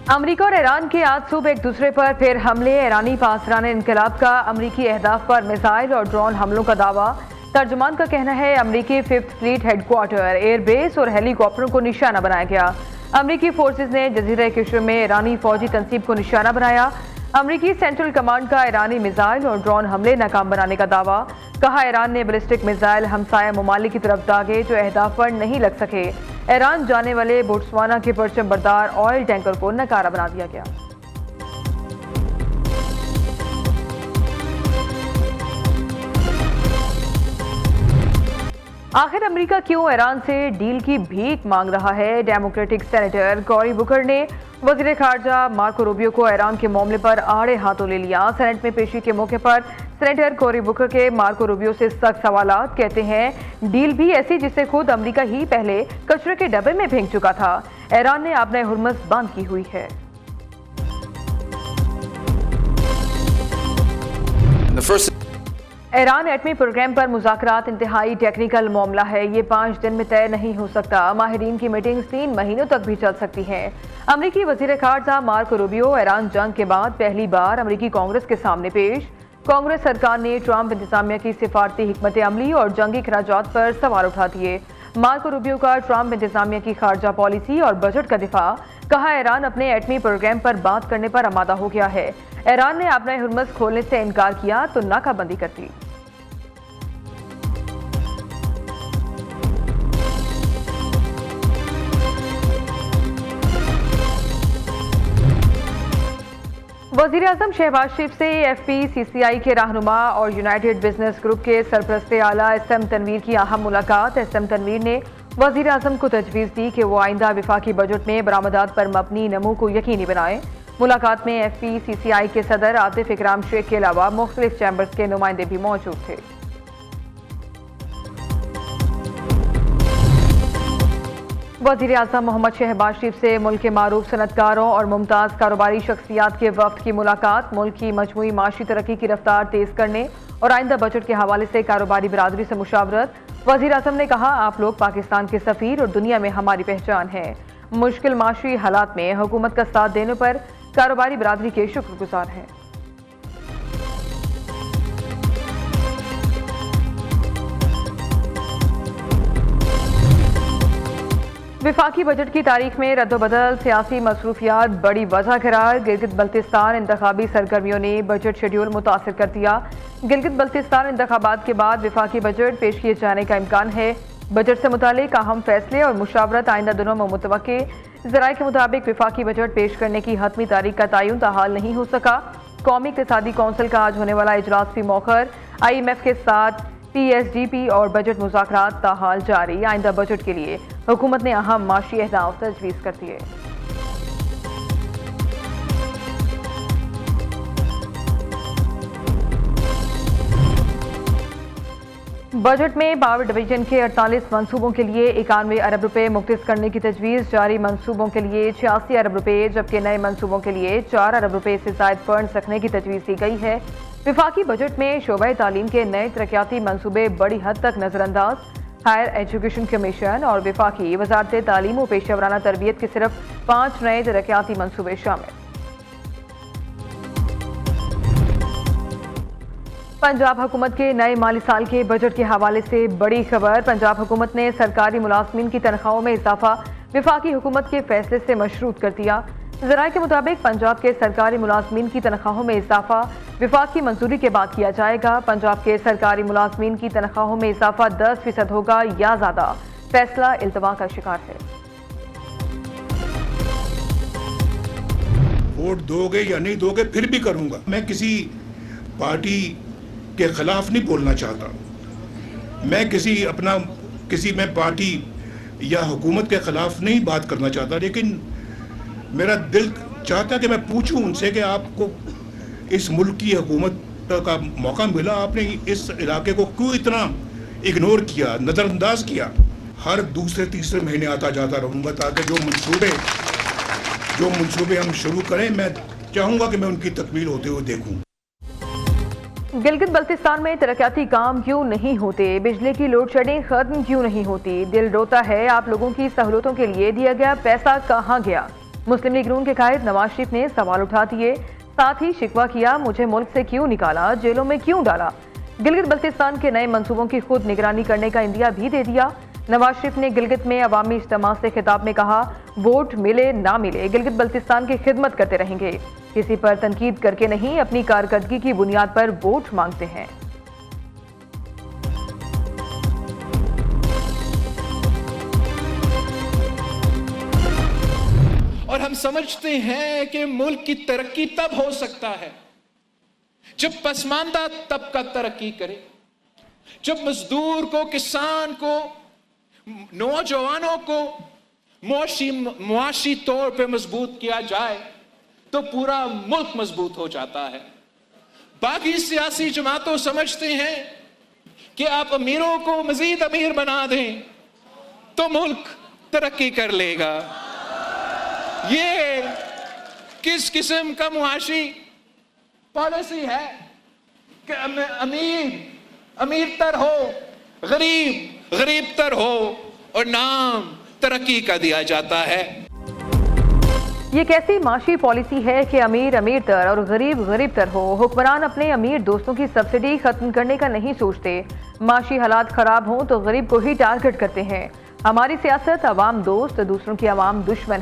America और Iran के आज सुबह एक दूसरे पर फिर हमले। ईरानी पासरान इनकलाब का अमेरिकी अहदाफ पर मिसाइल और ड्रोन हमलों का दावा। तर्जुमान का कहना है अमेरिकी 5th फ्लीट हेडक्वार्टर, एयरबेस और हेलीकॉप्टरों को निशाना बनाया गया। अमेरिकी फोर्सेज ने जजीरा कश्मीर में ईरानी फौजी तंसीब को निशाना बनाया। अमेरिकी सेंट्रल कमांड का ईरानी मिसाइल और ड्रोन हमले नाकाम बनाने का दावा। कहा ईरान ने बैलिस्टिक मिसाइल हमसाया ममालिक की तरफ दागे जो अहदाफ पर नहीं लग सके। ईरान जाने वाले बोट्सवाना के परचम बरदार ऑयल टैंकर को नकारा बना दिया गया। आखिर अमेरिका क्यों ईरान से डील की भीख मांग रहा है? डेमोक्रेटिक सेनेटर कॉरी बुकर ने वजीर खारजा मार्को रूबियो को ईरान के मामले पर आड़े हाथों ले लिया। सेनेट में पेशी के मौके पर सेनेटर कॉरी बुकर के मार्को रूबियो से सख्त सवालात। कहते हैं डील भी ऐसी जिसे खुद अमेरिका ही पहले कचरे के डब्बे में फेंक चुका था। ईरान ने अपने हुर्मस बंद की हुई है। ईरान एटमी प्रोग्राम पर मुज़ाकरात इंतहाई टेक्निकल मामला है। ये 5 दिन में तय नहीं हो सकता। माहिरीन की मीटिंग्स 3 महीनों तक भी चल सकती हैं। अमेरिकी वजीर खारजा मार्को रूबियो ईरान जंग के बाद पहली बार अमेरिकी कांग्रेस के सामने पेश। कांग्रेस सरकार ने ट्रंप इंतजामिया की सिफारती हिकमत अमली और जंगी खराजात पर सवाल उठा दिए। मार्को रूबियो का ट्रंप इंतजामिया की खारजा पॉलिसी और बजट का दिफा। कहा ईरान अपने एटमी प्रोग्राम पर बात करने पर आमादा हो गया है। ईरान ने अपना हुर्मस खोलने से इनकार किया तो नाकाबंदी कर दी। वजीर आजम शहबाज शरीफ से FPCCI के रहनुमा और यूनाइटेड बिजनेस ग्रुप के सरपरस्ते आला SM तनवीर की अहम मुलाकात। SM तनवीर ने वजीर आजम को तजवीज़ दी कि वो आइंदा विफाकी बजट में बरामदात पर मबनी नमू को यकीनी बनाए। मुलाकात में FPCCI के सदर आतिफ इकराम शेख के अलावा मुख्तलिफ चैम्बर्स के नुमाइंदे भी मौजूद थे। वज़ीर आज़म मोहम्मद शहबाज शरीफ से मुल्क के मारूफ सनतकारों और मुमताज़ कारोबारी शख्सियात के वफ्द की मुलाकात। मुल्क की मजमूई माशी तरक्की की रफ्तार तेज़ करने और आइंदा बजट के हवाले से कारोबारी बिरादरी से मुशावरत। वज़ीर आज़म ने कहा आप लोग पाकिस्तान के सफ़ीर और दुनिया में हमारी पहचान है। मुश्किल माशी हालात में हुकूमत का साथ देने पर कारोबारी बिरादरी के शुक्रगुजार हैं। विफाकी बजट की तारीख में रद्दोबदल सियासी मसरूफियात बड़ी वजह करार। गिलगित बल्तिस्तान इंतखाबी सरगर्मियों ने बजट शेड्यूल मुतासिर कर दिया। गिलगित बल्तिस्तान इंतखाबात के बाद विफाकी बजट पेश किए जाने का इम्कान है। बजट से मुतालिक अहम फैसले और मुशावरत आइंदा दिनों में मुतवक्के। ज़राए के मुताबिक विफाकी बजट पेश करने की हतमी तारीख का तयन ताहाल नहीं हो सका। कौमी इक़्तिसादी कौंसिल का आज होने वाला इजलास भी मौखर। IMF के साथ PSDP और बजट मुज़ाकरात ताहाल जारी। आइंदा बजट के लिए हुकूमत ने अहम माशी अहदाफ तजवीज़ कर दिए। बजट में पावर डिवीजन के 48 मनसूबों के लिए 91 अरब रुपए मुख्तस करने की तजवीज़। जारी मनसूबों के लिए 86 अरब रुपए जबकि नए मनसूबों के लिए 4 अरब रुपए से ज़ायद फंड्स रखने की तजवीज़ दी गई है। विफाकी बजट में शोबा तालीम के नए तरक्याती मनसूबे बड़ी हद तक नज़रअंदाज। हायर एजुकेशन कमीशन और विफाकी वजारत तालीम और पेशेवराना तरबियत के सिर्फ 5 नए तरक्याती मनसूबे शामिल। पंजाब हुकूमत के नए माली साल के बजट के हवाले से बड़ी खबर। पंजाब हुकूमत ने सरकारी मुलाजमीन की तनख्वाहों में इजाफा विफाकी हुकूमत के फैसले से मशरूत कर दिया। ज़राए के मुताबिक पंजाब के सरकारी मुलाजमीन की तनख्वाहों में इजाफा विफाक की मंजूरी के बाद किया जाएगा। पंजाब के सरकारी मुलाजमीन की तनख्वाहों में इजाफा 10% होगा या ज़्यादा। फैसला इल्तवा का शिकार है। वोट दोगे या नहीं दोगे फिर भी करूंगा। मैं किसी पार्टी के खिलाफ नहीं बोलना चाहता। मैं पार्टी या हुकूमत के खिलाफ नहीं बात करना चाहता, लेकिन मेरा दिल चाहता कि मैं पूछूं उनसे कि आपको इस मुल्क की हुकूमत का मौका मिला, आपने इस इलाके को क्यों इतना इग्नोर किया, नज़रअंदाज किया। हर दूसरे तीसरे महीने आता जाता रहूँगा ताकि जो मंसूबे हम शुरू करें, मैं चाहूँगा कि मैं उनकी तकमील होते हुए देखूँ। गिलगित बल्तिस्तान में तरक्याती काम क्यों नहीं होते? बिजली की लोड शेडिंग खत्म क्यों नहीं होती? दिल रोता है, आप लोगों की सहूलतों के लिए दिया गया पैसा कहाँ गया? मुस्लिम लीग नून के कायद नवाज शरीफ ने सवाल उठा दिए, साथ ही शिकवा किया, मुझे मुल्क से क्यों निकाला, जेलों में क्यों डाला। गिलगित बल्तिस्तान के नए मंसूबों की खुद निगरानी करने का इंदिया भी दे दिया। नवाज शरीफ ने गिलगित में अवामी इज्तिमा से खिताब में कहा, वोट मिले ना मिले गिलगित बल्तिस्तान की खिदमत करते रहेंगे, किसी पर तनकीद करके नहीं, अपनी कारकर्दगी की बुनियाद पर वोट मांगते हैं। और हम समझते हैं कि मुल्क की तरक्की तब हो सकता है जब पसमानदा तबका तरक्की करे, जब मजदूर को, किसान को, नौजवानों को मुआशी तौर पे मजबूत किया जाए तो पूरा मुल्क मजबूत हो जाता है। बाकी सियासी जमातों समझते हैं कि आप अमीरों को मजीद अमीर बना दें तो मुल्क तरक्की कर लेगा। ये किस किस्म का मुआशी पॉलिसी है कि अमीर तर हो, गरीब तर हो और नाम तरक्की का दिया जाता है। ये कैसी माशी पॉलिसी है कि अमीर तर और गरीब तर हो। हुक्मरान अपने अमीर दोस्तों की सब्सिडी खत्म करने का नहीं सोचते, माशी हालात खराब हों तो गरीब को ही टारगेट करते हैं। हमारी सियासत अवाम दोस्त, दूसरों की अवाम दुश्मन